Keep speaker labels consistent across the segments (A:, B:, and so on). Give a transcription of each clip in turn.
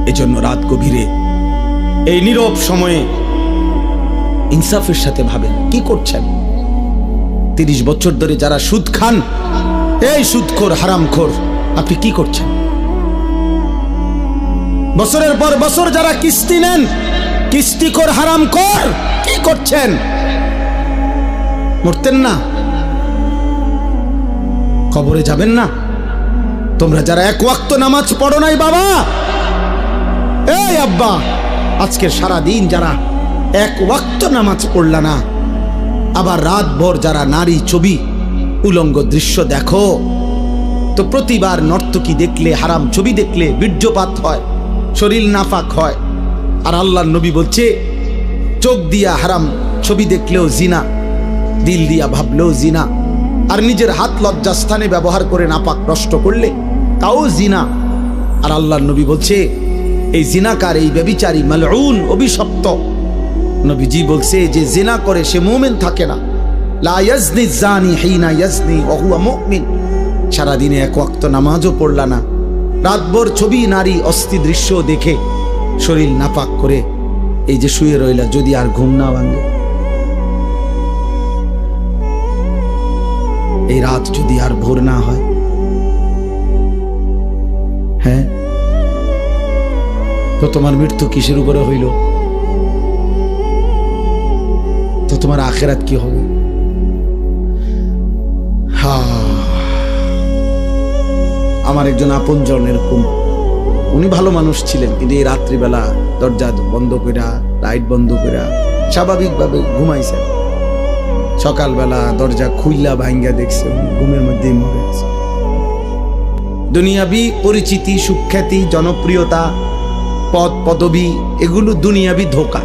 A: এজন্য রাত গভীরে এই নীরব সময়ে ইনসাফের সাথে ভাবেন কি করছেন। 30 বছর ধরে যারা সুদ খান, এই সুদখোর হারামখোর, আপনি কি করছেন? বছরের পর বছর যারা কিস্তি নেন, কিস্তিখোর হারামখোর, কি করছেন? মরতেন না? কবরে যাবেন না? তোমরা যারা এক ওয়াক্ত নামাজ পড়ো নাই বাবা, এই আব্বা, আজকের সারা দিন যারা এক ওয়াক্ত নামাজ পড়লা না, আবার রাত ভর যারা নারী ছবি উলঙ্গ দৃশ্য দেখো, তো প্রতিবার নর্তকী দেখলে, হারাম ছবি দেখলে বীর্যপাত হয়, শরীর নাফাক হয়। আর আল্লাহর নবী বলছে চোখ দিয়া হারাম ছবি দেখলেও জিনা, দিল দিয়া ভাবলেও জিনা, আর নিজের হাত লজ্জাস্থানে ব্যবহার করে নাপাক নষ্ট করলে তাও জিনা। আর আল্লাহর নবী বলছে এই জিনাকার, এই ব্যভিচারী, মালউন, অভিশপ্ত। নবীজি বলছে যে জিনা করে সে মুমিন থাকে না। লা ইয়াজনি জানি হিনা ইয়াজনি ওয়া হুয়া মুমিন। সারাদিনে এক ওয়াক্ত নামাজও পড়লা না, রাতভর ছবি নারী অস্থি দৃশ্য দেখে শরীর নাপাক করে এই যে শুয়ে রইলা, যদি আর ঘুম না ভাঙে, এই রাত যদি আর ভোর না হয়, হ্যাঁ, তো তোমার মৃত্যু কিসের উপরে হইল? তো তোমার আখিরাত কি হবে? আমার একজন আপনজন এরকম, উনি ভালো মানুষ ছিলেন, কিন্তু এই রাত্রিবেলা দরজা বন্ধ কইরা, লাইট বন্ধ কইরা স্বাভাবিকভাবে ঘুমাইছেন। সকালবেলা দরজা খুইলা ভাঙ্গা দেখছে ঘুমের মধ্যেই মরে আছে। দুনিয়াবি পরিচিতি, সুখ্যাতি, জনপ্রিয়তা, পদ পদবি, এগুলো দুনিয়াবি ধোঁকা।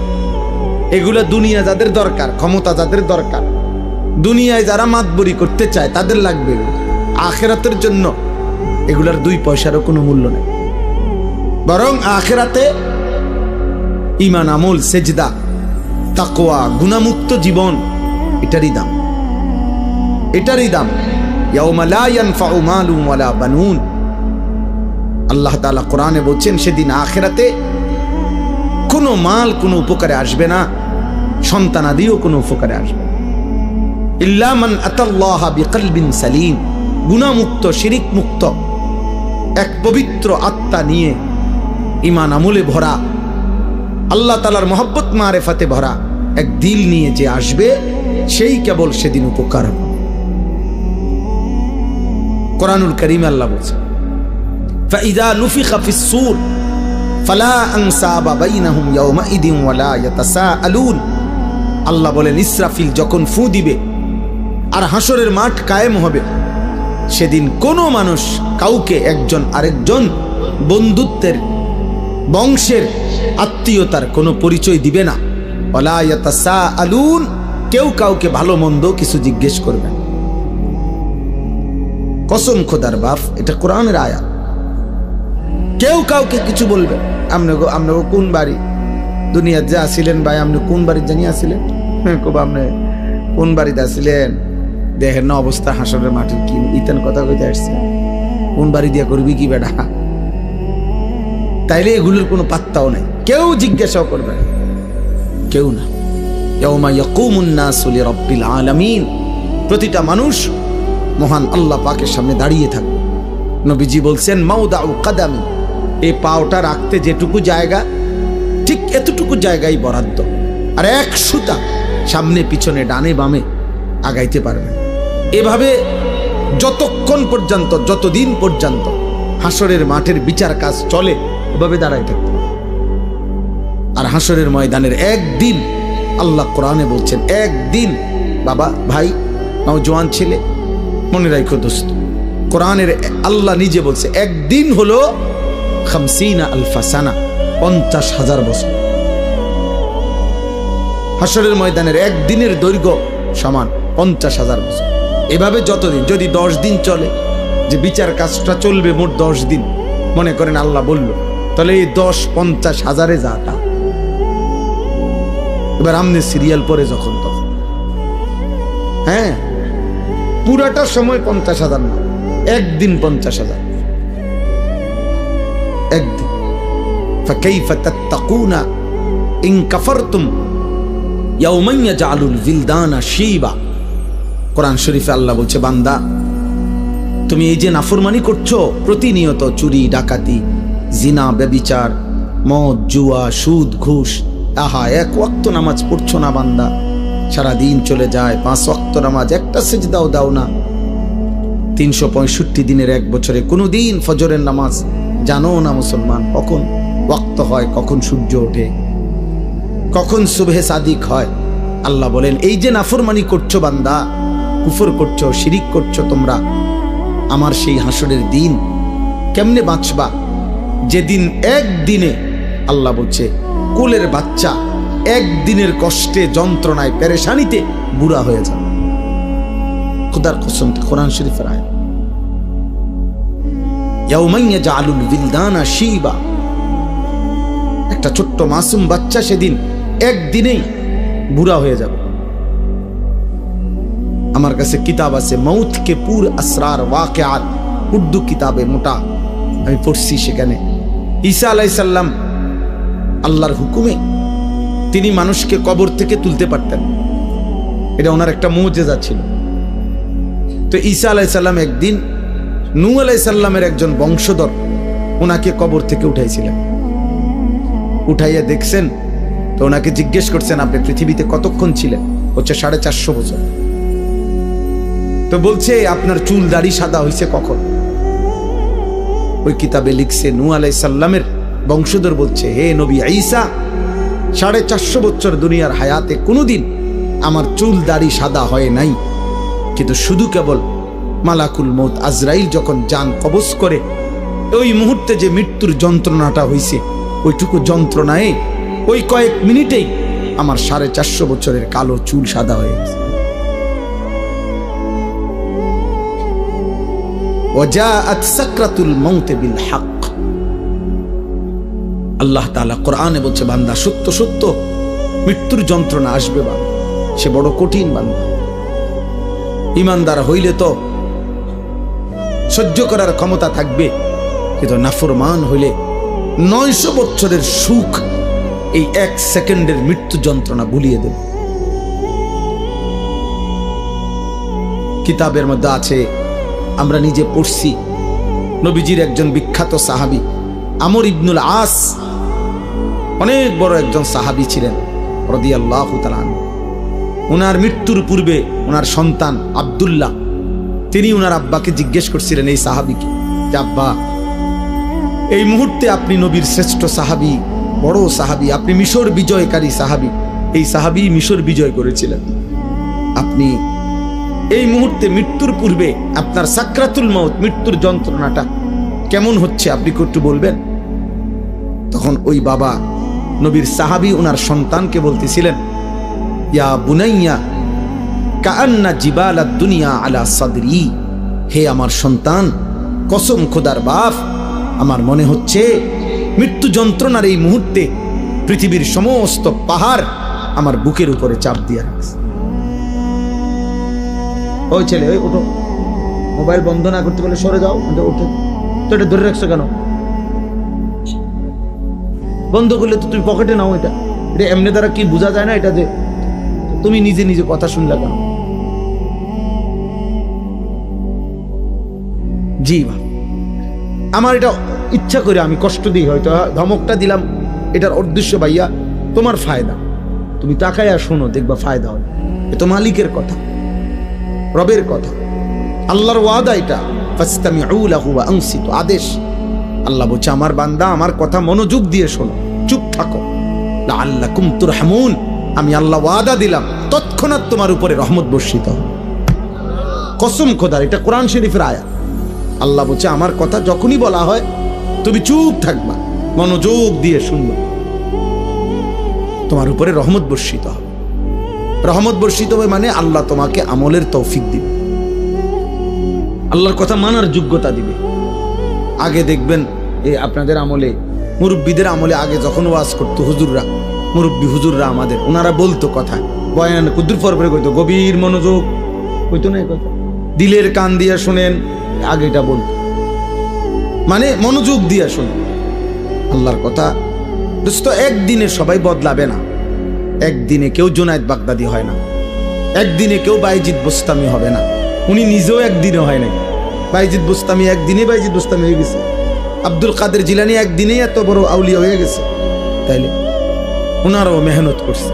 A: এগুলো দুনিয়া যাদের দরকার, ক্ষমতা যাদের দরকার, দুনিয়ায় যারা মাতবরি করতে চায় তাদের লাগবে। আখিরাতের জন্য এগুলার 2 পয়সারও কোনো মূল্য নেই। বরং আখিরাতে ঈমান, আমল, সেজদা, তাকওয়া, গুনাহমুক্ত জীবন, এটারই দাম, এটারই দাম। ইয়াউমা লা ইয়ানফাউ মালুন ওয়ালা বানুন। আল্লাহ তাআলা কোরআনে বলছেন সেদিন আখিরাতে কোনো মাল কোনো উপকারে আসবে না, সন্তানাদিও কোনো উপকারে আসবে না। ইল্লা মান আতাল্লাহা বিকলবিন সালিম। গুনাহমুক্ত, শিরিক মুক্ত, এক পবিত্র আত্মা নিয়ে, ঈমান আমলে ভরা, আল্লাহ তাআলার মহব্বত মারেফাতে ভরা এক দিল নিয়ে যে আসবে, সেই কেবল সেদিন উপকার হবে। কোরআনুল কারীমে আল্লাহ বলছেন ফাইযা নুফিখা ফিস সূর ফালা আনসাবা বাইনাহুম ইয়াওমাইদিন ওয়ালা ইয়াতাসাআলুন। আল্লাহ বলেন ইসরাফিল যখন ফু দিবে আর হাসরের মাঠ কায়েম হবে, সেদিন কোনো মানুষ কাউকে একজন আরেকজন বন্ধুত্বের, বংশের, আত্মীয়তার কোনো পরিচয় দিবে না। ওয়ালা ইয়াতাসাআলুন, কেউ কাউকে ভালো মন্দ কিছু জিজ্ঞেস করবে না। কসম খোদার বাপ, এটা কোরআনের আয়াত। কেউ কাউকে কিছু বলবে, আপনি কোন বাড়ি দুনিয়াতে যে আসিলেন ভাই, আপনি কোন বাড়ি জানি আসিলেন, খুব আপনি কোন বাড়িতে আসিলেন, দেখেন না অবস্থা হাসরের মাটির, কি ইতেন কথা কইতে আসছে, কোন বাড়ি দিয়া করবি কি বেটা? তাইলে এগুলোর কোনো পাত্তাও নাই, কেউ জিজ্ঞাসাও করবে না, কেউ না। ইয়াউমা ইয়াকুমুন নাসু লিরাব্বিল আলামিন। প্রতিটা মানুষ মহান আল্লাহ পাকের সামনে দাঁড়িয়ে থাকবে। নবীজি বলছেন মাউদাউ কাদামি, এই পাওটা রাখতে যেটুকু জায়গা, ঠিক এতটুকু জায়গায় বরাদ্দ, আর এক সুতা সামনে পিছনে ডানে বামে আগাইতে পারবে। এভাবে যতক্ষণ পর্যন্ত, যতদিন পর্যন্ত হাসরের মাঠের বিচার কাজ চলে, এভাবে দাঁড়াই থাকতে। আর হাসরের ময়দানের একদিন, আল্লাহ কোরআনে বলছেন একদিন, বাবা, ভাই, নওজোয়ান ছেলে, মনে রাখো দোস্ত, কোরআনের আল্লাহ নিজে বলছে একদিন হলো 50,000 সানা, 50,000 বছর। হাসরের ময়দানের একদিনের দৈর্ঘ্য সমান 50,000 বছর। এভাবে যতদিন, যদি 10 দিন চলে, যে বিচার কাজটা চলবে মোট 10 দিন, মনে করেন আল্লাহ বলল, তাহলে এই 10 50,000-এ যাটা। এবার আমনে সিরিয়াল পরে যখন তখন, হ্যাঁ, পুরাটা সময় 50,000 না, একদিন 50,000, একদিন। ফাকাইফা তাত্তাকুনা ইন কাফারতুম ইয়াওমান ইয়াজআলুল বিলদানা শিবা। কোরআন শরীফে আল্লাহ বলছে, বান্দা তুমি এই যে নাফরমানি করছো, প্রতিনিয়ত চুরি ডাকাতি, জিনা, ব্যভিচার, মদ, জুয়া, সুদ, ঘুষ, আহা এক ওয়াক্ত নামাজ পড়ছো না বান্দা, সারা দিন চলে যায় 5 ওয়াক্ত নামাজ, একটা সিজদাও দাও না, 365 দিনের এক বছরে কোনো দিন ফজরের নামাজ জানো না মুসলমান, কখন ওয়াক্ত হয়, কখন সূর্য ওঠে, কখন সুবহে সাদিক হয়। আল্লাহ বলেন, এই যে নাফরমানি করছো বান্দা, কুফর করছো, শিরিক করছো তোমরা, আমার সেই হাসরের দিন কেমনে বাঁচবা, যেদিন একদিনে, আল্লাহ বলছে কোলের বাচ্চা একদিনের কষ্টে, যন্ত্রণায়, পেরেশানিতে বুড়া হয়ে যাবে। খোদার কসম, কোরআন শরীফের আয়াত। ইয়াউমান ইয়াজআলুল বিলদানা শিবা, একটা ছোট্ট মাসুম বাচ্চা সেদিন একদিনেই বুড়া হয়ে যাবে। আমার কাছে কিতাব আছে, মৌত কে পুর আসরার ওয়াকিআত, উর্দু কিতাবে মোটা, আমি পড়ছি। সেখানে ঈসা আলাইহিস সালাম আল্লাহর হুকুমে তিনি মানুষকে কবর থেকে তুলতে পারতেন, এটা ওনার একটা মুজিজা ছিল। তো ঈসা আলাইহিস সালাম একদিন নূহ আলাইহিস সালামের একজন বংশধর ওনাকে কবর থেকে উঠাইছিলেন। উঠাইয়া দেখছেন, তো ওনাকে জিজ্ঞেস করছেন, আপনি পৃথিবীতে কতক্ষণ ছিলেন? হচ্ছে 450 বছর। তো বলছে, আপনার চুল দাড়ি সাদা হয়েছে কখন? ওই কিতাবে লিখছে, নূহ আলাইহিস সালামের বংশধর বলছে, হে নবী ঈসা, 450 বছর দুনিয়ার হায়াতে কোনোদিন আমার চুল দাড়ি সাদা হয় নাই, কিন্তু শুধু কেবল মালাকুল মউত আজরাইল যখন জান কবজ করে, ওই মুহূর্তে যে মৃত্যুর যন্ত্রণাটা হয়েছে, ওইটুকু যন্ত্রণায় ওই কয়েক মিনিটেই আমার 450 বছরের কালো চুল সাদা হয়ে গেছে। ওয়াজাআত সাকরাতুল মাউত বিল হক। আল্লাহ তাআলা কোরআনে বলছে, বান্দা সত্য সত্য মৃত্যুর যন্ত্রণা আসবে, বান্দা সে বড় কঠিন। বান্দা ঈমানদার হইলে তো সহ্য করার ক্ষমতা থাকবে, কিন্তু নাফরমান হইলে 900 বছরের সুখ এই 1 সেকেন্ডের মৃত্যু যন্ত্রণা ভুলিয়ে দেবে। কিতাবের মধ্যে আছে, আমরা নিজে পড়ছি, নবীজির একজন বিখ্যাত সাহাবী আমর ইবনুল আস, অনেক বড় একজন সাহাবী ছিলেন রাদিয়াল্লাহু তাআলা আনহু। ওনার মৃত্যুর পূর্বে ওনার সন্তান আব্দুল্লাহ, তিনি ওনার আব্বাকে জিজ্ঞেস করছিলেন, এই সাহাবীকে, যে আব্বা, এই মুহূর্তে আপনি নবীর শ্রেষ্ঠ সাহাবী, বড় সাহাবী, আপনি মিশর বিজয়কারী সাহাবী, এই সাহাবী মিশর বিজয় করেছিলেন, আপনি এই মুহূর্তে মৃত্যুর পূর্বে আপনার সাকরাতুল মাউত, মৃত্যুর যন্ত্রণাটা কেমন হচ্ছে, আপনি একটু বলবেন? তখন ওই বাবা নবীর সাহাবী ওনার সন্তানকে বলতেছিলেন, ইয়া বুনাইয়া কাআন্না জিবালাদ দুনিয়া আলা সাদরি, হে আমার সন্তান, কসম খোদার বাপ, আমার মনে হচ্ছে মৃত্যু যন্ত্রণার এই মুহূর্তে পৃথিবীর সমস্ত পাহাড় আমার বুকের উপরে চাপ দিয়ে রাখছে। ওই ছেলে, ওই ওঠো, মোবাইল বন্ধ না করতে বলে সরে যাও, ওঠো তো, এটা ধরে রাখছো কেন? বন্ধ করলে তো তুমি পকেটে নাও, এটা এটা এমনি দ্বারা কি বোঝা যায় না এটা, যে তুমি নিজে নিজে কথা শুনলা কেন? জি বা, আমার এটা ইচ্ছা করে আমি কষ্ট দিই, হয়তো ধমকটা দিলাম, এটার উদ্দেশ্য ভাইয়া তোমার ফায়দা, তুমি তাকায়া শোনো, দেখবা ফায়দা হয়। এ তো মালিকের কথা, রবের কথা, আল্লাহর ওয়াদা, এটা ফাসতামিউ লাহু ওয়া আনসিতু, আদেশ। আল্লাহ বলছে, আমার বান্দা আমার কথা মনোযোগ দিয়ে শোনো, চুপ থাকো, লাআল্লাকুম তুরহামুন, আমি আল্লাহ ওয়াদা দিলাম তৎক্ষণাৎ তোমার উপরে রহমত বর্ষিত হবে। কসম খোদার, এটা কোরআন শরীফের আয়াত। আল্লাহ বলছে, আমার কথা যখনই বলা হয় তুমি চুপ থাকবা, মনোযোগ দিয়ে শুনবা, তোমার উপরে রহমত বর্ষিত হবে। রহমত বর্ষিত হবে মানে আল্লাহ তোমাকে আমলের তৌফিক দিবে, আল্লাহর কথা মানার যোগ্যতা দিবে। আগে দেখবেন আপনাদের আমলে, মুরব্বীদের আমলে, আগে যখন ওয়াজ করতো হুজুররা, মুরব্বী হুজুররা আমাদের, ওনারা বলতো কথা, বয়ান কুদ্দুর পরে কইতো, গভীর মনোযোগ কইতো না, কথা দিলের কান দিয়া শুনেন, আগে এটা বলতো, মানে মনোযোগ দিয়া শুনেন, আল্লাহর কথা দোস্ত, একদিনে সবাই বদলাবে না। একদিনে কেউ জুনায়েদ বাগদাদি হয় না, একদিনে কেউ বাইজিদ বুস্তামি হবে না। উনি নিজেও একদিনে হয় নাই। বাইজিদ বুস্তামি একদিনে বাইজিদ বুস্তামি হয়ে গেছে। আব্দুল কাদের জিলানী একদিনেই এত বড় আউলিয়া হয়ে গেছে। তাইলে ওনারাও মেহনত করছে,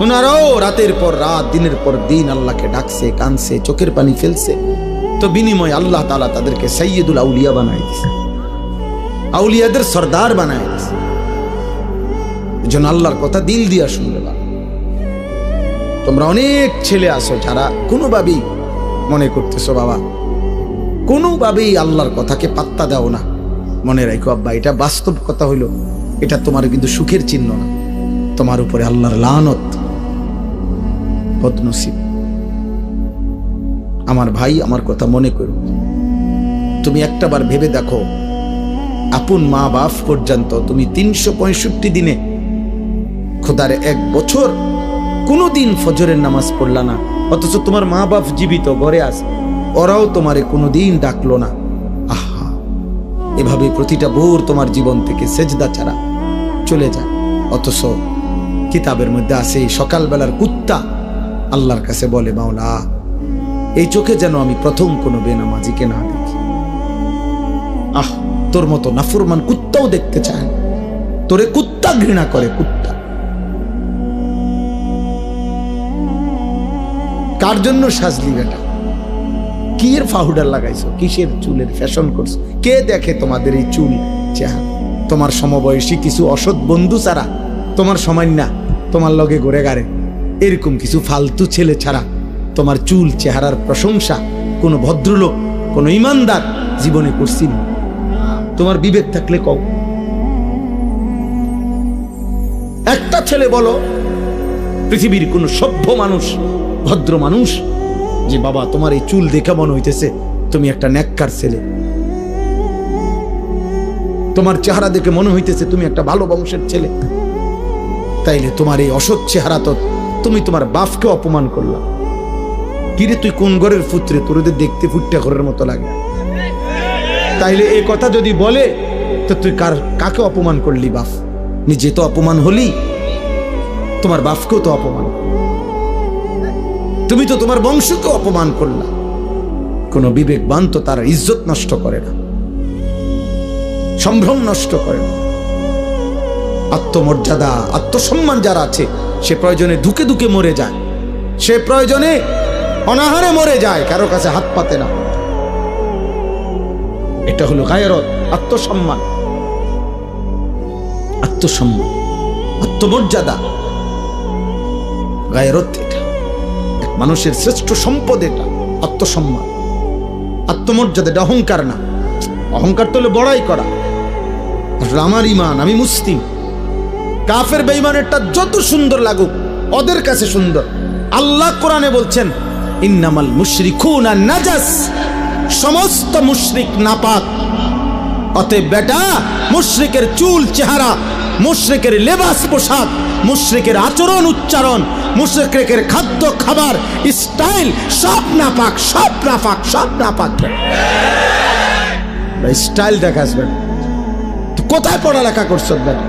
A: ওনারাও রাতের পর রাত, দিনের পর দিন আল্লাহকে ডাকছে, কানছে, চোখের পানি ফেলছে। তো বিনিময় আল্লাহ তাআলা তাদেরকে সাইয়্যিদুল আউলিয়া বানায় দিয়েছে, আউলিয়াদের সর্দার বানায় দিয়েছে। এজন্য আল্লাহর কথা দিল দিয়া শুনবে। তোমরা অনেক ছেলে আছো যারা কোনোভাবেই মনে করতেছো বাবা, কোনোভাবেই আল্লাহর কথাকে পাত্তা দাও না। মনে রাখো আব্বা, এটা বাস্তব কথা হইল, এটা তোমার কিন্তু সুখের চিহ্ন না, তোমার উপরে আল্লাহর লানত, বদনসিব। আমার ভাই, আমার কথা মনে করো। তুমি একটাবার ভেবে দেখো, আপন মা বাপ পর্যন্ত তুমি 365 দিনে, খোদার 1 বছর কোনোদিন ফজরের নামাজ পড়লা না, অথচ তোমার মা বাপ জীবিত ঘরে আছে, ওরাও তোমারে কোনোদিন ডাকলো না। আহা, এভাবে প্রতিটা ভোর তোমার জীবন থেকে সেজদা ছাড়া চলে যায়। অথচ কিতাবের মধ্যে আছে এই সকালবেলার কুত্তা আল্লাহর কাছে বলে, মাওলা এই চোখে যেন আমি প্রথম কোনো বেনামাজিকে না দেখি। আহ, তোর মতো নাফরমান কুত্তাও দেখতে চায় না, তোরে কুত্তা ঘৃণা করে, কুত্তা। কার জন্য সাজলি বেটা? কি এর পাউডার লাগাইছো? কিসের চুলের ফ্যাশন করছো? কে দেখে তোমাদের এই চুল চেহারা? তোমার সমবয়সী কিছু অসৎ বন্ধু ছাড়া, তোমার সময় না তোমার লগে ঘুরে গাড়ে এরকম কিছু ফালতু ছেলে ছাড়া তোমার চুল চেহারার প্রশংসা কোনো ভদ্রলোক, কোনো ইমানদার জীবনে করছি না। তোমার বিবেক থাকলে কও। একটা ছেলে বলো পৃথিবীর কোন সভ্য মানুষ, ভদ্র মানুষ, যে বাবা তোমার এই চুল দেখে মনে হইতেছে তুমি একটা নেককার ছেলে, তোমার চেহারা দেখে মনে হইতেছে তুমি একটা ভালো বংশের ছেলে। তাইলে তোমার এই অসৎ চেহারা তো তুমি তোমার বাপকে অপমান করলা। কিরে তুই কোন ঘরের পুত্রে, তোর দেখতে ফুটটা ঘরের মতো লাগে। তাইলে এই কথা যদি বলে তো তুই কাকে অপমান করলি? বাপ নিজে তো অপমান হলি, তোমার বাপকেও তো অপমান, তুমি তো তোমার বংশকে অপমান করলা। কোন বিবেকবান তো তার ইজ্জত নষ্ট করে না, সম্ভ্রম নষ্ট করে না। আত্মমর্যাদা, আত্মসম্মান যারা আছে, সে প্রয়োজনে ধুকে ধুকে মরে যায়, সে প্রয়োজনে অনাহারে মরে যায়, কারো কাছে হাত পাতে না। এটা হলো গায়রত, আত্মসম্মান, আত্মসম্মান, আত্মমর্যাদা, গায়রত। এটা এক মানুষের শ্রেষ্ঠ সম্পদ, এটা আত্মসম্মান, আত্মমর্যাদা। এটা অহংকার না। অহংকার তো হলো বড়াই করা। আমার ইমান, আমি মুসলিম। কাফের বেঈমানেরটা যত সুন্দর লাগুক, ওদের কাছে সুন্দর। আল্লাহ কোরআনে বলছেন, ইন্নামাল মুশরিকুনা নাজাস, সমস্ত মুশরিক নাপাক। অতএব বেটা, মুশরিকের চুল চেহারা, মুশরিকের লেবাস পোশাক, মুশরিকের আচরণ উচ্চারণ, মুশরিকের খাদ্য খাবার স্টাইল সব নাপাক, সব নাপাক, সব নাপাক। স্টাইল দেখাস বেটা, কোথায় পড়ালেখা করছ বেটা?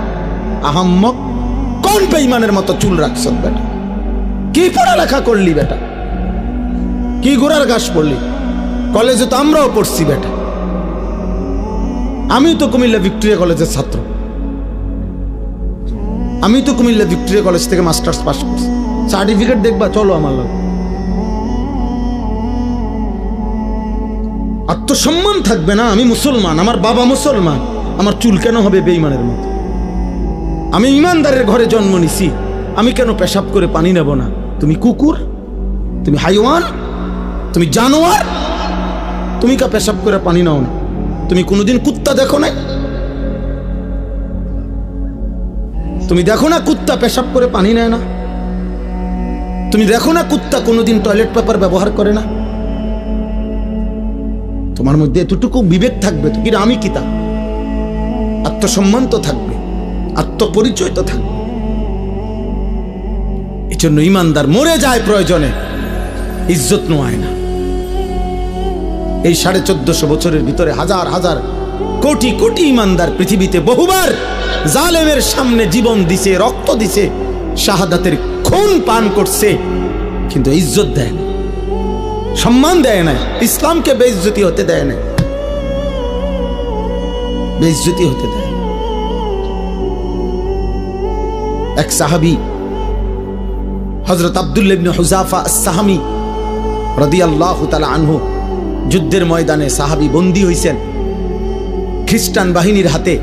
A: আহাম্মক, কোন বেঈমানের মতো চুল রাখছ বেটা? কি পড়ালেখা করলি বেটা? কি গোড়ার ঘাস পড়লি? কলেজে তো আমরাও পড়ছি বেটা। আমি তো কুমিল্লা ভিক্টোরিয়া কলেজের ছাত্র, আমি তো কুমিল্লা ভিক্টোরিয়া কলেজ থেকে মাস্টার্স পাস করছি। সার্টিফিকেট দেখবা, চলো আমার লোক। আত্মসম্মান থাকবে না? আমি মুসলমান, আমার বাবা মুসলমান, আমার চুল কেন হবে বেঈমানের মতো? আমি ইমানদারের ঘরে জন্ম নিছি, আমি কেন পেশাব করে পানি নেব না? তুমি কুকুর, তুমি হাইওয়ান, তুমি জানোয়ার, তুমি কা পেশাব করে পানি নাও না? তুমি কোনোদিন কুত্তা দেখো না? তুমি দেখো না কুত্তা পেশাব করে পানি নেয় না? তুমি দেখো না কুত্তা কোনোদিন টয়লেট পেপার ব্যবহার করে না? তোমার মধ্যে এতটুকু বিবেক থাকবে তো, কিন্তু আমি কি তা? আত্মসম্মান তো থাকবে, আত্মপরিচয় তো থাকবে। এই জন্য ইমানদার মরে যায় প্রয়োজনে, ইজ্জত নোয়ায় না। এই 1450 বছরের ভিতরে হাজার হাজার কোটি কোটি ইমানদার পৃথিবীতে বহুবার জালেমের সামনে জীবন দিছে, রক্ত দিছে, শাহাদাতের খুন পান করছে, কিন্তু ইজ্জত দেয় না, সম্মান দেয় না, ইসলামকে বেইজ্জতি হতে দেয় না, বেইজ্জতি হতে দেয়। এক সাহাবী হযরত আব্দুল্লাহ ইবনে হুযাফা আস-সাহামী রাদিয়াল্লাহু তাআলা আনহু যুদ্ধের ময়দানে সাহাবী বন্দী হইছেন খ্রিস্টান বাহিনীর হাতে।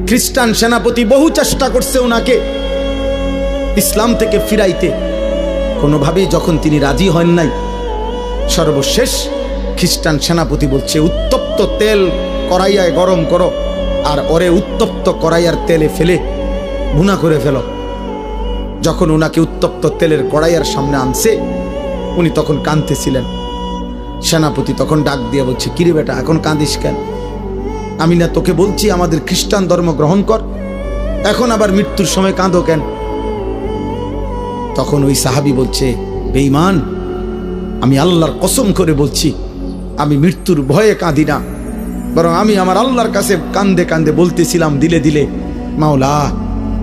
A: খ্রিস্টান সেনাপতি বহু চেষ্টা করছে ওনাকে ইসলাম থেকে ফিরাইতে, কোনোভাবেই যখন তিনি রাজি হন নাই, সর্বশেষ খ্রিস্টান সেনাপতি বলছে উত্তপ্ত তেল কড়াইয়ায় গরম করো, আর ওরে উত্তপ্ত কড়াইয়ার তেলে ফেলে ভুনা করে ফেলো। যখন ওনাকে উত্তপ্ত তেলের কড়াইয়ার সামনে আনছে, উনি তখন কাঁদতেছিলেন। সেনাপতি তখন ডাক দিয়ে বলছে, কিরে বেটা, এখন কাঁদিস কেন? আমি না তোকে বলছি আমাদের খ্রিস্টান ধর্ম গ্রহণ কর, এখন আবার মৃত্যুর সময় কাঁদো কেন? তখন ওই সাহাবী বলছে, বেঈমান, আমি আল্লাহর কসম করে বলছি আমি মৃত্যুর ভয়ে কাঁদি না, বরং আমি আমার আল্লাহর কাছে কান্দে কান্দে বলতেছিলাম দিলে দিলে, মাওলা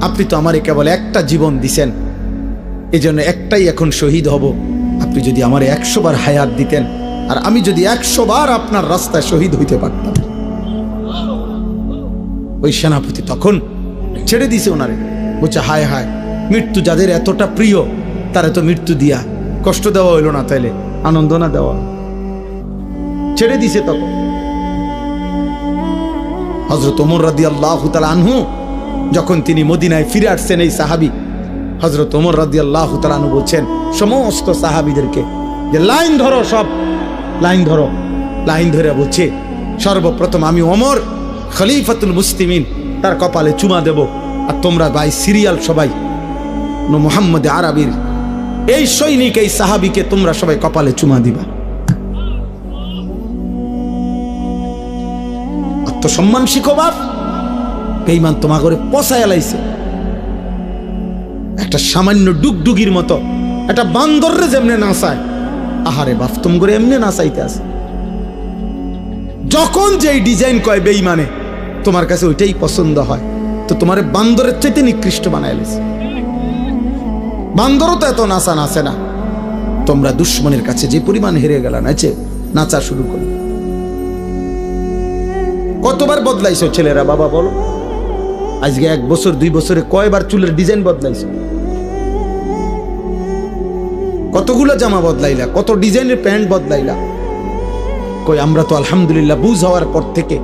A: আপনি তো আমারে কেবল একটা জীবন দিছেন, এজন্য একটাই এখন শহীদ হব। আপনি যদি আমারে 100 বার হায়াত দিতেন, আর আমি যদি 100 বার আপনার রাস্তায় শহীদ হইতে পারতাম। ওই সেনাপতি তখন ছেড়ে দিছে ওনারে, বলছে হায় হায়, মৃত্যু যাদের এতটা প্রিয় তারা তো মৃত্যু দিয়া কষ্ট দেওয়া হইল না, তাইলে আনন্দ না দেওয়া, ছেড়ে দিছে। তখন হযরত ওমর রাদিয়াল্লাহু তাআলা আনহু যখন তিনি মদিনায় ফিরে আসছেন, এই সাহাবী হযরত ওমর রাদিয়াল্লাহু তাআলা আনহু বলছেন সমস্ত সাহাবীদেরকে যে লাইন ধরো, সব লাইন ধরো। লাইন ধরে বলছে, সর্বপ্রথম আমি ওমর খলিফাতুল মুসলিমিন তার কপালে চুমা দেব, আর তোমরা ভাই সিরিয়াল সবাই মুহাম্মদ আরবির এই সৈনিক, এই সাহাবীকে তোমরা সবাই কপালে চুমা দিবা। আত্মসম্মান শিখো বাপ, বেঈমান তোমা করে পচায় লাইছে। একটা সামান্য ডুগডুগির মতো একটা বান্দররে যেমনে নাচায়, আহারে বাপ তুম করে এমনি নাচাইতে আছে। যখন যেই ডিজাইন কয় বেঈমানে, তোমার কাছে ওইটাই পছন্দ হয়, তো তোমার বান্দরের চাইতে নিকৃষ্ট বানায় লাইছে। বান্দরও তো এত নাচা নাচে না। তোমরা দুশ্মনের কাছে যে পরিমাণ হেরে গেলা, নাচে নাচা শুরু করো। কতবার বদলাইছো ছেলেরা বাবা বলো? আজকে 1 বছর 2 বছরে কয়বার চুলের ডিজাইন বদলাইছো? কতগুলো জামা বদলাইলা, কত ডিজাইনের প্যান্ট বদলাইলা? কই আমরা তো আলহামদুলিল্লাহ বুঝ হওয়ার পর থেকে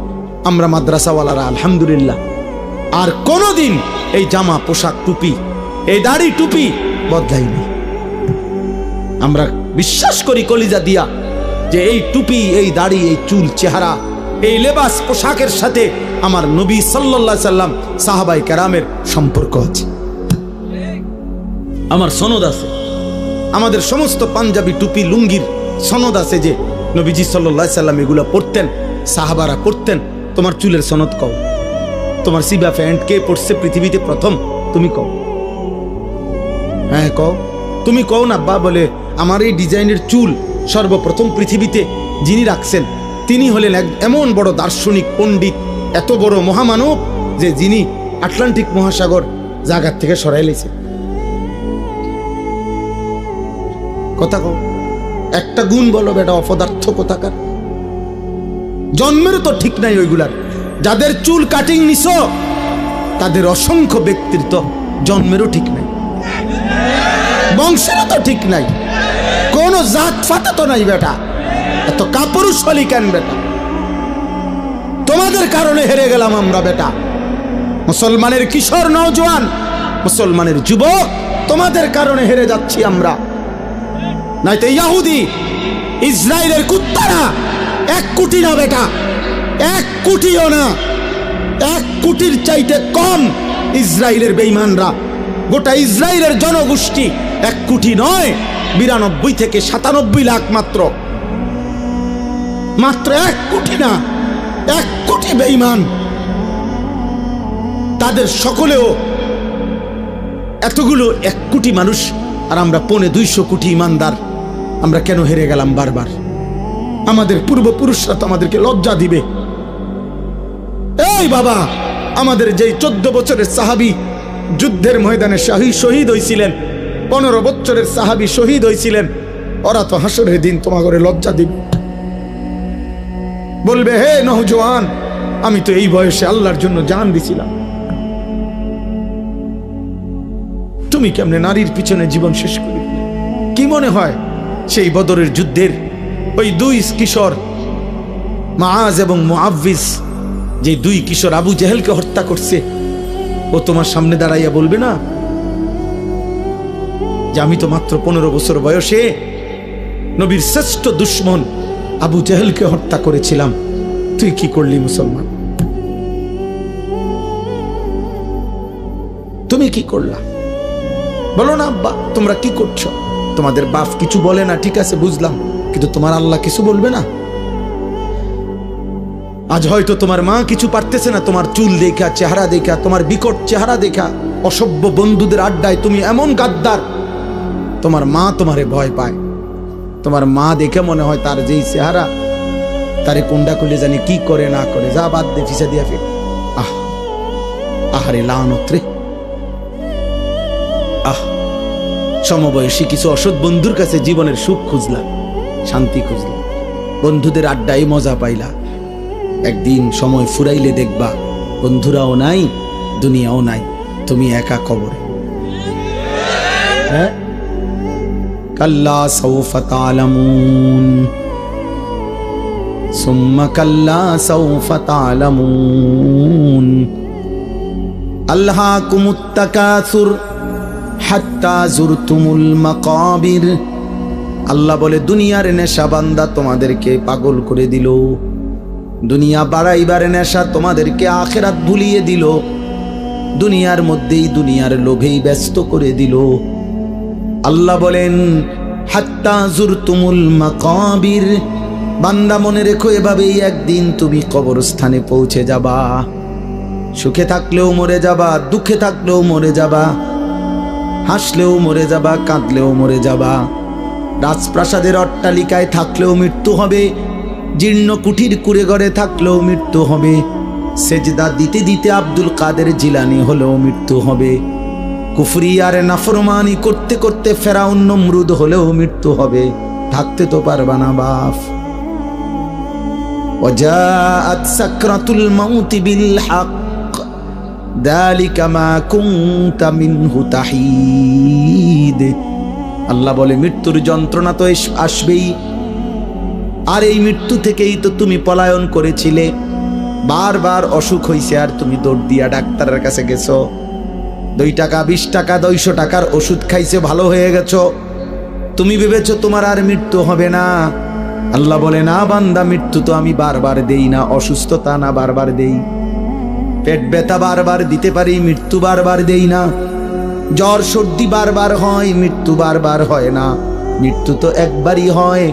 A: আমরা মাদ্রাসাওয়ালারা আলহামদুলিল্লাহ আর কোনোদিন এই জামা পোশাক টুপি এই দাড়ি টুপি বদলাইনি। আমরা বিশ্বাস করি কলিজা দিয়া যে এই টুপি, এই দাড়ি, এই চুল, চেহারা, এই লেবাস পোশাকের সাথে আমার নবী সাল্লাল্লাহু আলাইহি সাল্লাম সাহাবাই কেরামের সম্পর্ক আছে, আমার সনদ আছে। আমাদের সমস্ত পাঞ্জাবি টুপি লুঙ্গির সনদ আছে যে নবীজি সাল্লাল্লাহু আলাইহি সাল্লাম এগুলো পরতেন, সাহাবারা পরতেন। তোমার চুলের সনদ কও, তোমার সিবা প্যান্ট কে পরছে পৃথিবীতে প্রথম? তুমি কও, হ্যাঁ কও, তুমি কও না আব্বা। বলে আমার এই ডিজাইনের চুল সর্বপ্রথম পৃথিবীতে যিনি রাখছেন তিনি হলেন এমন বড় দার্শনিক পণ্ডিত, এত বড় মহামানব যে যিনি আটলান্টিক মহাসাগর জায়গার থেকে সরাই লেছে। কথা কও, একটা গুণ বলো বেটা, অপদার্থ কোথাকার। জন্মেরও তো ঠিক নাই ওইগুলার। যাদের চুল কাটিং নিছো তাদের অসংখ্য ব্যক্তিত্ব জন্মেরও ঠিক নাই, বংশেরও তো ঠিক নাই, কোন জাত ফাতা তো নাই বেটা। এত কাপুরুষ হলি কেন বেটা? তোমাদের কারণে হেরে গেলাম আমরা বেটা। মুসলমানের কিশোর নওজোয়ান, মুসলমানের যুবক, তোমাদের কারণে হেরে যাচ্ছি আমরা। নাইতো ইহুদি ইসরায়েলের কুত্তারা 1 কোটি না বেটা, 1 কোটিও না, 1 কোটির চাইতে কম ইসরায়েলের বেঈমানরা। গোটা ইসরায়েলের জনগোষ্ঠী 1 কোটি নয়, 92 থেকে 97 লাখ মাত্র, মাত্র 1 কোটি না, 1 কোটি বেঈমান। তাদের সকলেও এতগুলো 1 কোটি মানুষ, আর আমরা 250 কোটি ইমানদার। আমরা কেন হেরে গেলাম বারবার? আমাদের পূর্বপুরুষরা তো আমাদেরকে লজ্জা দিবে। ওই বাবা, আমাদের যেই 14 বছরের সাহাবী যুদ্ধের ময়দানে শহীদ হয়েছিলেন, 15 বছরের সাহাবী শহীদ হয়েছিলেন, ওরা তো হাসরের দিন তোমাকে লজ্জা দিবে, বলবে হে নওজোয়ান, আমি তো এই বয়সে আল্লাহর জন্য জান দিছিলাম, তুমি কেমনে নারীর পিছনে জীবন শেষ করে দিলে? কি মনে হয় সেই বদরের যুদ্ধের ওই 2 কিশোর মুআজ এবং মুআব্বিজ, যে 2 কিশোর আবু জেহেলকে হত্যা করছে, ও তোমার সামনে দাঁড়াইয়া বলবে না যে আমি তো মাত্র 15 বছর বয়সে নবীর শ্রেষ্ঠ দুশ্মন আবু জেহেলকে হত্যা করেছিলাম, তুই কি করলি মুসলমান, তুমি কি করলা? বলো না আব্বা তোমরা কি করছো? তোমাদের বাপ কিছু বলে না, ঠিক আছে বুঝলাম, কিন্তু তোমার আল্লাহ কিছু বলবে না? আজ হয়তো তোমার মা কিছু পারতেছে না, তোমার চুল দেখা, চেহারা দেখা, তোমার বিকট চেহারা দেখা, অসভ্য বন্ধুদের আড্ডায় তুমি এমন গাদ্দার, তোমার মা তোমারে ভয় পায়। তোমার মা দেখে মনে হয় তার যেই চেহারা, তারে কুন্ডা করলে জানি কি করে না করে, যা বাদ দে, ফিসা দিয়া ফের। আহারে লানত রে, সমবয়সী কিছু অসৎ বন্ধুর কাছে জীবনের সুখ খুঁজলা, শান্তি খুঁজলা, বন্ধুদের আড্ডায় মজা পাইলা, একদিন সময় ফুরাইলে দেখবা বন্ধুরাও নাই, দুনিয়াও নাই, তুমি একা কবরে। হ্যাঁ, কাল্লা সাউফা তা'লামুন সুম্মা কাল্লা সাউফা তা'লামুন আলহাকুমুত তাকাসুর হাত্তা জুরতুমুল মাকাবির। আল্লাহ বলে দুনিয়ার নেশা বান্দা তোমাদেরকে পাগল করে দিল, দুনিয়া বাড়াইবার নেশা তোমাদেরকে আখিরাত ভুলিয়ে দিল, দুনিয়ার মধ্যেই দুনিয়ার লোভেই ব্যস্ত করে দিল। আল্লাহ বলেন হাত্তা জুরতুমুল মাকাবির, বান্দা মনে রেখো এভাবেই একদিন তুমি কবরস্থানে পৌঁছে যাবা, সুখে থাকলেও মরে যাবা, দুঃখে থাকলেও মরে যাবা, হাসলেও মরে যাবা, কাঁদলেও মরে যাবা, রাজপ্রাসাদের অট্টালিকায় থাকলেও মৃত্যু হবে, জীর্ণ কুঠির কুড়ে ঘরে থাকলেও মৃত্যু হবে, সেজদা দিতে দিতে আব্দুল কাদের জিলানী হলেও মৃত্যু হবে, কুফরি আর নাফরমানি করতে করতে ফেরাউন নমরুদ হলেও মৃত্যু হবে, থাকতে তো পারবা না বাপ। ওয়াজাআত সাকরাতুল মাউতি বিল হক যালিকা মা কুনতা মিনহু তাহিদ। আল্লাহ বলে মৃত্যুর যন্ত্রণা তো আসবেই, আর এই মৃত্যু থেকেই তো তুমি পলায়ন করেছিলে, বারবার অসুখ হইছে আর তুমি দৌড় দিয়া ডাক্তারের কাছে গেছো, 2 টাকা 20 টাকা 200 টাকার ওষুধ খাইছে, ভালো হয়ে গেছো, তুমি ভেবেছো তোমার আর মৃত্যু হবে না। আল্লাহ বলে না বান্দা, মৃত্যু তো আমি বারবার দেই না, অসুস্থতা না বারবার দেই, পেট ব্যথা বারবার দিতে পারি, মৃত্যু বারবার দেই না, জ্বর সর্দি বারবার হয়, মৃত্যু বারবার হয় না, মৃত্যু তো একবারই হয়।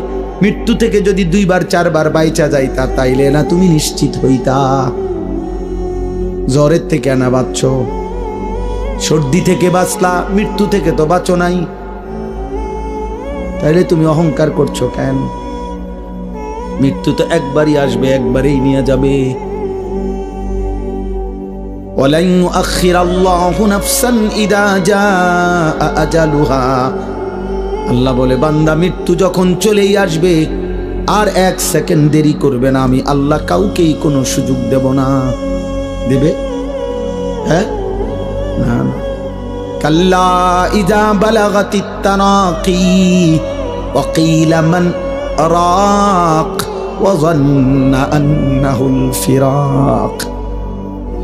A: মৃত্যু থেকে যদি 2 বার 4 বার বাইচা যাইতা তাইলে না তুমি নিশ্চিত হইতা। জ্বরের থেকে না বাঁচছ, সর্দি থেকে বাঁচলা, মৃত্যু থেকে তো বাঁচো নাই, তাইলে তুমি অহংকার করছো কেন? মৃত্যু তো একবারই আসবে, একবারেই নিয়ে যাবে। ওয়ালান ইউআখিরাল্লাহু নাফসান ইযা জাআ আজালুহা। আল্লাহ বলে বান্দা মৃত্যু যখন চলেই আসবে আর 1 সেকেন্ড দেরি করবে না, আমি আল্লাহ কাউকেই কোনো সুযোগ দেব না। দেবে? হ্যাঁ না, কাল্লা ইযা বালাগাতিত তারাকি ওয়া কিলা মান আরাক ওয়া যান্না আন্নাহুল ফিরাক।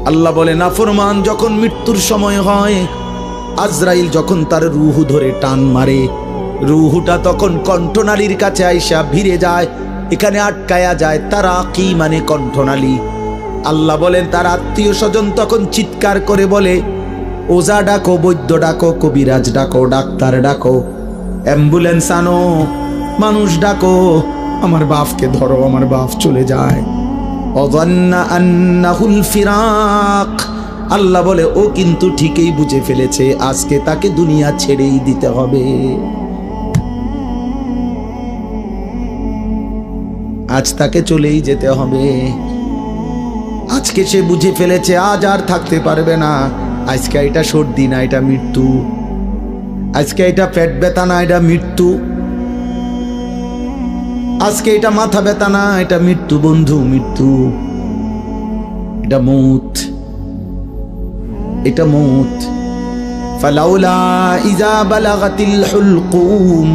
A: আল্লাহ বলে নাফরমান যখন মৃত্যুর সময় হয়, আজরাইল যখন তার রূহ ধরে টান মারে, রূহটা তখন কণ্ঠনালীর কাছে আইসা ভিড়ে যায়, এখানে আটকায়া যায়। তারা কি মানে কণ্ঠনালী। আল্লাহ বলেন তার আত্মীয় স্বজন তখন চিৎকার করে বলে ওজা ডাকো, বৈদ্য ডাকো, কবিরাজ ডাকো, ডাক্তার ডাকো, অ্যাম্বুলেন্স আনো, মানুষ ডাকো, আমার বাপকে ধরো, আমার বাপ চলে যায়। অযান্না আন্নাহুল ফিরাক। আল্লাহ বলে ও কিন্তু ঠিকই বুঝে ফেলেছে আজকে তাকে দুনিয়া ছেড়েই দিতে হবে, আজ তাকে চলেই যেতে হবে। আজকে সে বুঝে ফেলেছে আজ আর থাকতে পারবে না। আজকে এটা সর্দি না, এটা মৃত্যু। আজকে এটা পেট ব্যথা না, এটা মৃত্যু। আজকে এটা মাথা ব্যথা না, এটা মৃত্যু বন্ধু, মৃত্যু। এটা মৌত, এটা মৌত। ফালাউলা ইযা বালাগাতিল হুলকুম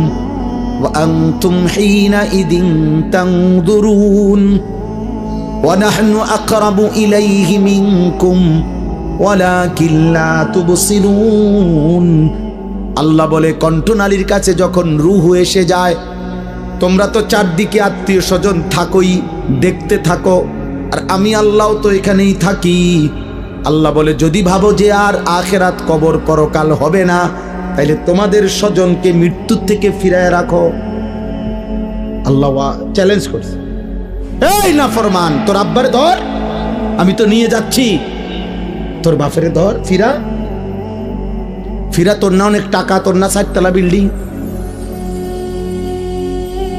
A: ওয়া আনতুম হিনাইযিন তানজুরুন ওয়া নাহনু আকরাবু ইলাইহি মিনকুম ওয়ালাকিন লা তুবসিরুন। আল্লাহ বলে, কণ্ঠনালীর কাছে যখন রূহ এসে যায়, তোমরা তো চারদিকে আত্মীয় স্বজন থাকোই, দেখতে থাকো, আর আমি আল্লাহ তো এখানেই থাকি। আল্লাহ বলে, যদি ভাবো যে আর আখেরাত কবর পরকাল হবে না, তাইলে তোমাদের স্বজনকে মৃত্যুর থেকে ফিরায় রাখো। আল্লাহ চ্যালেঞ্জ করছে, এই নাফরমান, তোর আব্বার ধর, আমি তো নিয়ে যাচ্ছি। তোর বাপের ধর, ফিরা ফিরা। তোর না অনেক টাকা, তোর না 4 তলা বিল্ডিং,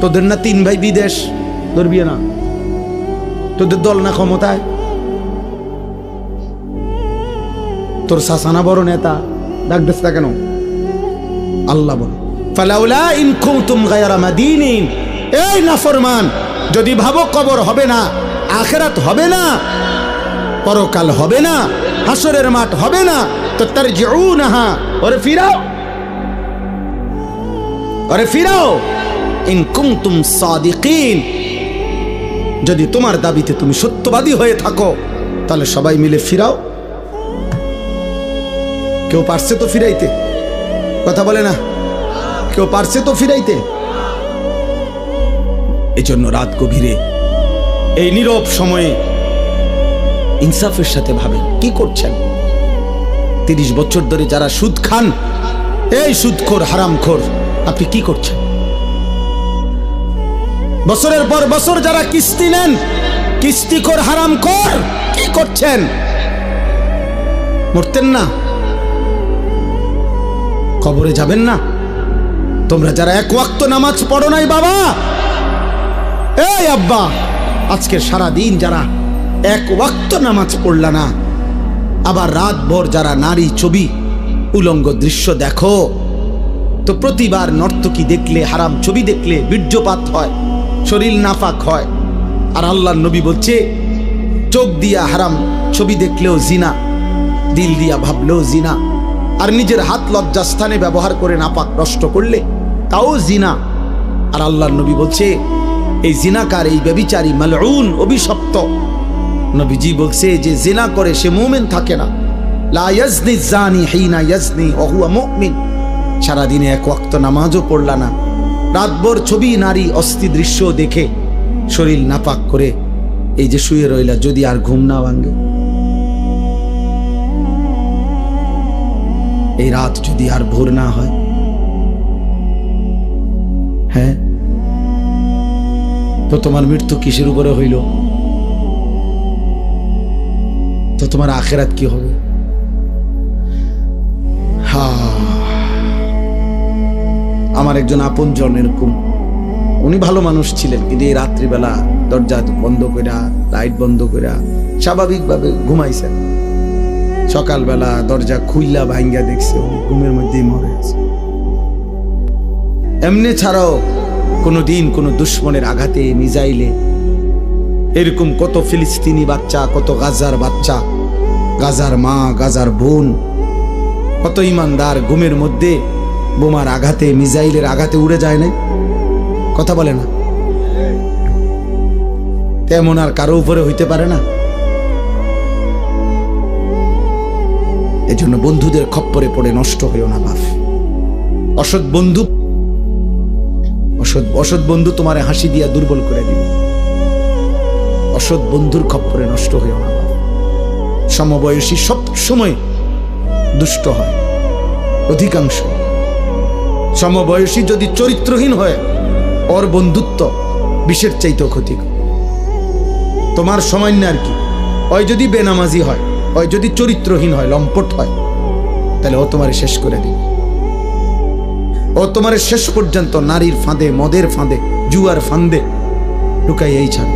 A: তোদের না 3 ভাই বিদেশ, ধরবি না? তোদের দল না ক্ষমতায়? তোর শাসানা বড় নেতা, ডাক দিস না কেন? আল্লাহ বলে, ফালাউলা ইন কুনতুম গায়রা মাদিনিন। এই নাফরমান, যদি ভাবো কবর হবে না, আখিরাত হবে না, পরকাল হবে না, হাসরের মাঠ হবে না, তো তারজিউনাহা, ওরে ফিরাও, ওরে ফিরাও। ইন কুনতুম সাদিকিন, যদি তোমার দাবিতে তুমি সত্যবাদী হয়ে থাকো, তাহলে সবাই মিলে ফিরাও। কেউ পারছে তো ফিরাইতে? কথা বলে না, কেউ পারছে তো ফিরাইতে? এই জন্য রাত গভীরে এই নীরব সময়ে ইনসাফের সাথে ভাবেন কি করছেন। 30 বছর ধরে যারা সুদ খান, এই সুদখোর হারামখোর, আপনি কি করছেন? বছরের পর বছর যারা কিস্তি নেন, কিস্তিখোর হারামখোর, কি করছেন? মরতেন না? কবরে যাবেন না? তোমরা যারা 1 ওয়াক্ত নামাজ পড়ো নাই বাবা, এই আব্বা, আজকে সারা দিন যারা 1 ওয়াক্ত নামাজ পড়লা না, আবার রাত ভর যারা নারী ছবি উলঙ্গ দৃশ্য দেখো, তো প্রতিবার নর্তকী দেখলে, হারাম ছবি দেখলে বীর্যপাত হয়, শরীর নাফাক হয়। আর আল্লাহর নবী বলছে, চোখ দিয়া হারাম ছবি দেখলেও জিনা, দিল দিয়া ভাবলেও জিনা, আর নিজের হাত লজ্জাস্থানে ব্যবহার করে নাপাক নষ্ট করলে তাও জিনা। আর আল্লাহর নবী বলছে, এই জিনাকার, এই ব্যভিচারী, মালউন, অভিশপ্ত। নবীজি বলছে যে জিনা করে সে মুমিন থাকে না। লা ইয়াজনি জানি হিনা ইয়াজনি ওয়া হুয়া মুমিন। সারাদিনে 1 ওয়াক্ত নামাজও পড়লা না, রাতভর ছবি নারী অস্থি দৃশ্য দেখে শরীর নাপাক করে এই যে শুয়ে রইলা, যদি আর ঘুম না ভাঙে, এই রাত যদি আর ভোর না হয়, হ্যাঁ, তো তোমার মৃত্যু কিসের উপরে হইল? তো তোমার আখিরাত কি হবে? আমার একজন আপনজন এরকম, উনি ভালো মানুষ ছিলেন, কিন্তু এই রাত্রিবেলা দরজা বন্ধ কইরা, লাইট বন্ধ কইরা স্বাভাবিকভাবে ঘুমাইছেন। সকালবেলা দরজা খুইলা ভাঙ্গা দেখছে উনি ঘুমের মধ্যেই মরে আছে। এমনি ছাড়াও কোনোদিন কোনো দুশ্মনের আঘাতে, মিজাইলে, এরকম কত ফিলিস্তিনি বাচ্চা, কত গাজার বাচ্চা, গাজার মা, গাজার বোন, কত ইমানদার ঘুমের মধ্যে বোমার আঘাতে, মিজাইলের আঘাতে উড়ে যায় না? কথা বলে না? তেমন আর কারো উপরে হইতে পারে না। এজন্য বন্ধুদের খপ্পরে পড়ে নষ্ট হইও না বাপ। অসৎ বন্ধু, অসৎ বন্ধু তোমারে হাসি দিয়া দুর্বল করে দিবে। অসৎ বন্ধুর খপ্পরে নষ্ট হইও না বাপ। সমবয়সী সব সময় দুষ্ট হয়, অধিকাংশ। সমবয়সী যদি চরিত্রহীন হয়, ওর বন্ধুত্ব বিষের চাইতেও ক্ষতিকর। তোমার সময় না আর কি, ওই যদি বেনামাজি হয়, ওই যদি চরিত্রহীন হয়, লম্পট হয়, তাহলে ও তোমারে শেষ করে দিবে। ও তোমারে শেষ পর্যন্ত নারীর ফাঁদে, মদের ফাঁদে, জুয়ার ফাঁদে ঢুকাই এই ছাড়।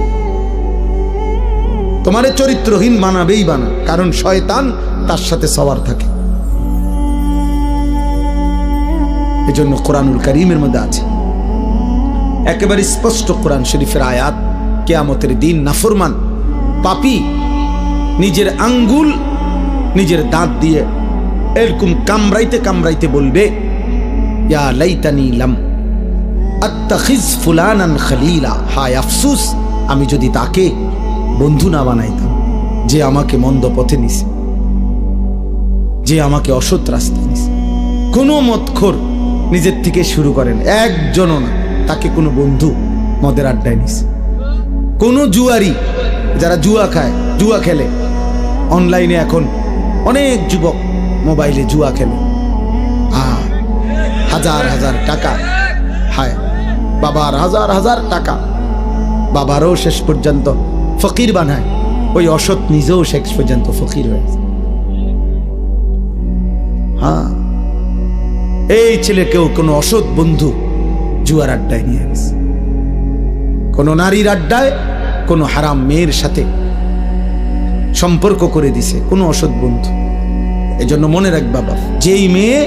A: তোমারে চরিত্রহীন বানাবেই বানা, কারণ শয়তান তার সাথে সওয়ার থাকে। এজন্য কোরআনুল কারীমের মধ্যে আছে একেবারে স্পষ্ট কোরআন শরীফের আয়াত, কিয়ামতের দিন নাফরমান পাপী নিজের আঙ্গুল নিজের দাঁত দিয়ে এরকম কামড়াইতে কামড়াইতে বলবে, ইয়া লাইতানি লাম আত্তাখিজ ফুলানান খলিলা, হায় আফসোস আমি যদি তাকে বন্ধু না বানাইতাম, যে আমাকে মন্দ পথে নিছে, যে আমাকে অসৎ রাস্তায় নিছে। কোনো মদখোর নিজের থেকে শুরু করেন, একজনও না, তাকে কোনো বন্ধু মদের আড্ডায় নিছে। কোনো জুয়ারি, যারা জুয়া খায়, জুয়া খেলে অনলাইনে, এখন অনেক যুবক মোবাইলে জুয়া খেলে, হাজার হাজার টাকা, হায় বাবার হাজার হাজার টাকা, বাবারও শেষ পর্যন্ত ফকির বানায়, ওই অসৎ নিজেও শেষ পর্যন্ত ফকির হয়েছে। হ্যাঁ, এই ছেলেকেও কোনো অসৎ বন্ধু জুয়ার আড্ডায় নিয়ে গেছে, কোনো নারীর আড্ডায়, কোনো হারাম মেয়ের সাথে সম্পর্ক করে দিছে কোনো অসৎ বন্ধু। এজন্য মনে রাখ বাবা, যেই মেয়ে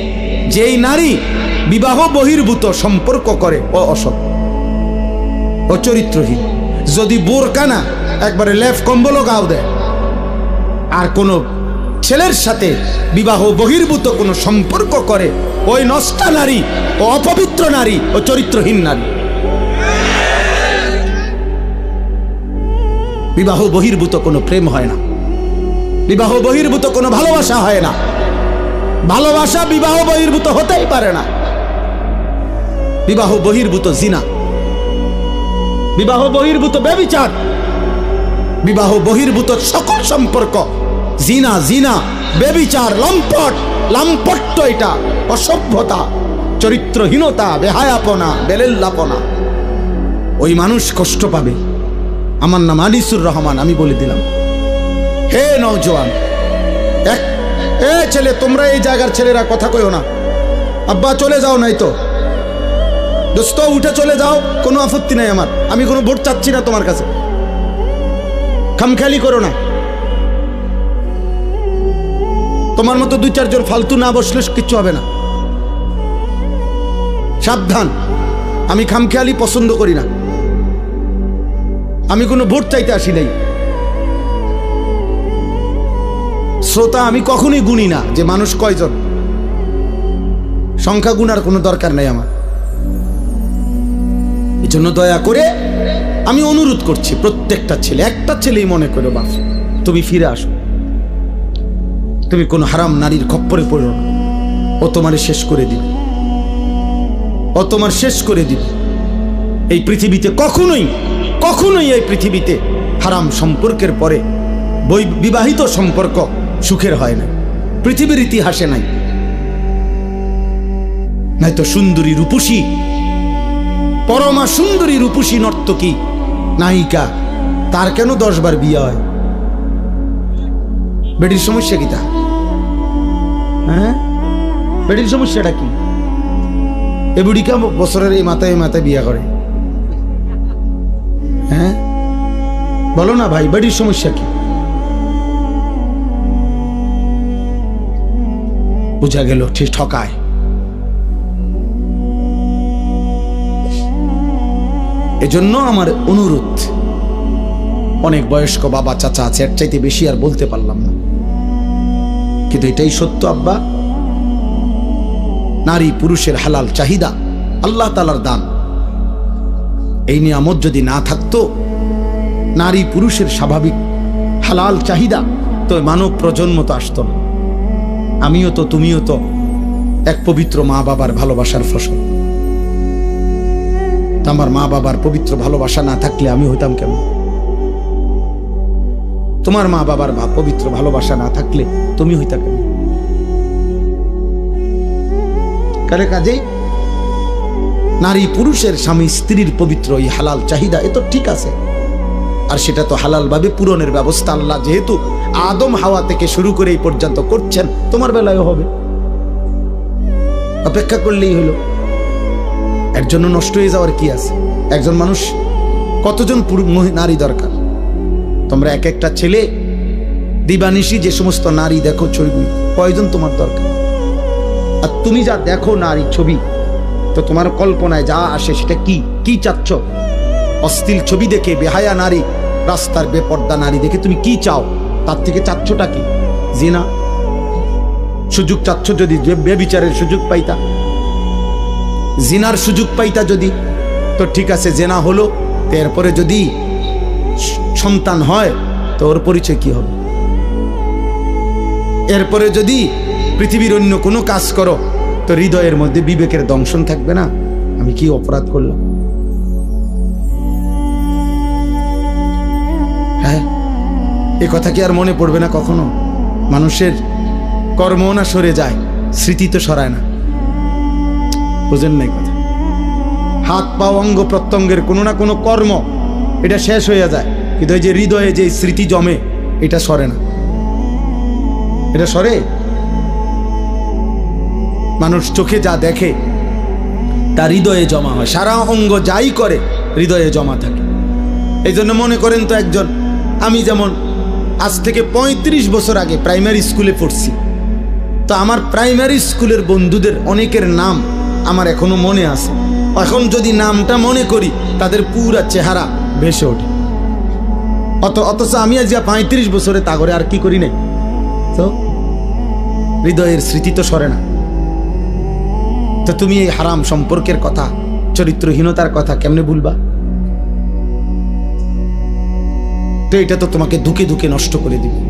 A: যেই নারী বিবাহ বহির্ভূত সম্পর্ক করে ও অসৎ, ও চরিত্রহীন। যদি বোরকা না, একবারে লেফ কম্বলও গাও দেয়, আর কোনো ছেলের সাথে বিবাহ বহির্ভূত কোনো সম্পর্ক করে, ওই নষ্টা নারী, ও অপবিত্র নারী, ও চরিত্রহীন নারী। বিবাহ বহির্ভূত কোনো প্রেম হয় না, বিবাহ বহির্ভূত কোনো ভালোবাসা হয় না, ভালোবাসা বিবাহ বহির্ভূত হতেই পারে না। বিবাহ বহির্ভূত জিনা, বিবাহ বহির্ভূত ব্যভিচার, বিবাহ বহির্ভূত সকল সম্পর্ক জিনা, জিনা, ব্যভিচার, লম্পট, লাম্পট্য, এটা অসভ্যতা, চরিত্রহীনতা, বেহায়াপনা, বেলেল্লাপনা। ওই মানুষ কষ্ট পাবে। আমার নাম আনিসুর রহমান, আমি বলে দিলাম, হে নওজোয়ান, এ ছেলে, তোমরা এই জায়গার ছেলেরা কথা কইও না, আব্বা চলে যাও, নাই তো দোস্ত উঠে চলে যাও, কোনো আপত্তি নাই আমার, আমি কোনো ভোট চাচ্ছি না তোমার কাছে, খামখেয়ালি করো না। তোমার মতো দুই চারজন ফালতু না বসলে কিচ্ছু হবে না, সাবধান। আমি খামখেয়ালি পছন্দ করি না, আমি কোনো ভোট চাইতে আসি নাই। শ্রোতা আমি কখনোই গুনি না যে মানুষ কয়জন, সংখ্যা গুনার কোনো দরকার নাই আমার। এই জন্য দয়া করে আমি অনুরোধ করছি, প্রত্যেকটা ছেলে, একটা ছেলেই মনে করো, বাপ তুমি ফিরে আসো, তুমি কোন হারাম নারীর খপ্পরে পড়ো না, ও তোমারে শেষ করে দিবে, ও তোমার শেষ করে দিবে। এই পৃথিবীতে কখনোই কখনোই এই পৃথিবীতে হারাম সম্পর্কের পরে বিবাহিত সম্পর্ক সুখের হয় না, পৃথিবীর ইতিহাসে নাই। নয়তো সুন্দরী রূপসী, পরমা সুন্দরী রূপসী নর্তকী নায়িকা, তার কেন 10 বার বিয়ে হয়? বেটির সমস্যা কি তা? হ্যাঁ, বেটির সমস্যাটা কি? এ বুড়িকা বছরের এই মাথায় বিয়ে করে? হ্যাঁ বলো না ভাই, বেটির সমস্যা কি? বুঝা গেল ঠিক ঠকায়। এজন্য আমার অনুরোধ, অনেক বয়স্ক বাবা চাচা আছে, এর চাইতে বেশি আর বলতে পারলাম না, কিন্তু এটাই সত্য আব্বা, নারী পুরুষের হালাল চাহিদা আল্লাহ তাআলার দান। এই নিয়ামত যদি না থাকতো, নারী পুরুষের স্বাভাবিক হালাল চাহিদা, তো মানব প্রজন্ম তো আসতো না। আমিও তো, তুমিও তো এক পবিত্র মা বাবার ভালোবাসার ফসল। আমার মা বাবার পবিত্র ভালোবাসা না থাকলে আমি হইতাম কেমন? তোমার মা বাবার পবিত্র ভালোবাসা না থাকলে তুমি হইতা কেমন? কাজেই নারী পুরুষের, স্বামী স্ত্রীর পবিত্র এই হালাল চাহিদা, এ তো ঠিক আছে, আর সেটা তো হালাল ভাবে পূরণের ব্যবস্থা আল্লাহ যেহেতু আদম হাওয়া থেকে শুরু করে এই পর্যন্ত করছেন, তোমার বেলায়ও হবে, অপেক্ষা করলেই হলো। এর জন্য নষ্ট হয়ে যাওয়ার কি আছে? একজন মানুষ কতজন নারী দরকার? তোমরা এক একটা ছেলে দিবানিশি যে সমস্ত নারী দেখো ছবি, কয়জন তোমার দরকার? আর তুমি যা দেখো নারী ছবি, তো তোমার কল্পনায় যা আসে সেটা কি কি চাচ্ছ? অশ্লীল ছবি দেখে, বেহায়া নারী, রাস্তার বেপর্দা নারী দেখে তুমি কি চাও? তার থেকে চাচ্ছটা কি? জিনা। সুযোগ চাচ্ছ যদি বেবিচারের সুযোগ পাইতা, জিনার সুযোগ পাইতা যদি, তো ঠিক আছে, জেনা হলো, এরপরে যদি সন্তান হয় তো ওর পরিচয় কি হবে? এরপরে যদি পৃথিবীর অন্য কোনো কাজ করো তো হৃদয়ের মধ্যে বিবেকের দংশন থাকবে না, আমি কি অপরাধ করলাম? হ্যাঁ, এ কথা কি আর মনে পড়বে না কখনো? মানুষের কর্ম না সরে যায়, স্মৃতি তো সরায় না। বুঝেন নাই কথা? হাত পা অঙ্গ প্রত্যঙ্গের কোনো না কোনো কর্ম এটা শেষ হয়ে যায়, কিন্তু এই যে হৃদয়ে যে স্মৃতি জমে এটা সরে না। এটা সরে? মানুষ চোখে যা দেখে তার হৃদয়ে জমা হয়, সারা অঙ্গ যাই করে হৃদয়ে জমা থাকে। এই জন্য মনে করেন তো একজন, আমি যেমন আজ থেকে ৩৫ বছর আগে প্রাইমারি স্কুলে পড়ছি, তো আমার প্রাইমারি স্কুলের বন্ধুদের অনেকের নাম আমার এখনো মনে আছে। এখন যদি নামটা মনে করি তাদের পুরা চেহারা ভেসে ওঠে। অথচ আমি আজ ৩৫ বছরে তা করে আর কি করি নাই, তো হৃদয়ের স্মৃতি তো সরে না। তো তুমি এই হারাম সম্পর্কের কথা, চরিত্রহীনতার কথা কেমনে ভুলবা? তো এটা তো তোমাকে ধুকে ধুকে নষ্ট করে দিবে।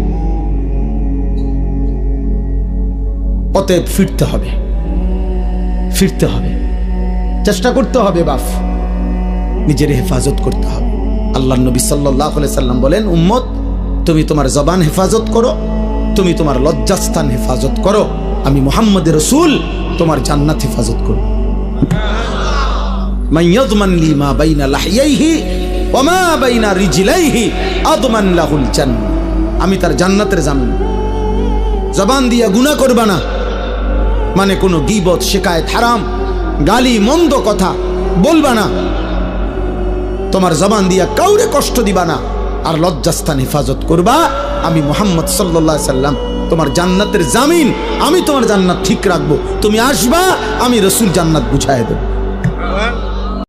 A: অতএব ফিরতে হবে, ফিরতে হবে, চেষ্টা করতে হবে বাপ, নিজের হেফাজত করতে হবে। আল্লাহর নবী সাল্লাল্লাহু আলাইহি সাল্লাম বলেন, উম্মত তুমি তোমার জবান হেফাজত করো, তুমি তোমার লজ্জাস্থান হেফাজত করো, আমি মুহাম্মদ রাসূল তোমার জান্নাত হেফাজত করব। মান ইয়াযমান লি মা বাইনা লাহইয়াইহি ওয়া মা বাইনা রিজলাইহি আযমান লাহুল জান্নাহ। আমি তার জান্নাতের জামিন। জবান দিয়া গুনাহ করবা না, মানে কোনো গীবত, শিকায়েত, হারাম, গালি, মন্দ কথা বলবা না, তোমার জবান দিয়া কাউরে কষ্ট দিবা না, আর লজ্জাস্থান হেফাজত করবা। আমি মুহাম্মদ সাল্লাল্লাহু আলাইহি সাল্লাম তোমার জান্নাতের জামিন, আমি তোমার জান্নাত ঠিক রাখবো। তুমি আসবা, আমি রাসূল জান্নাত বুঝায় দেব।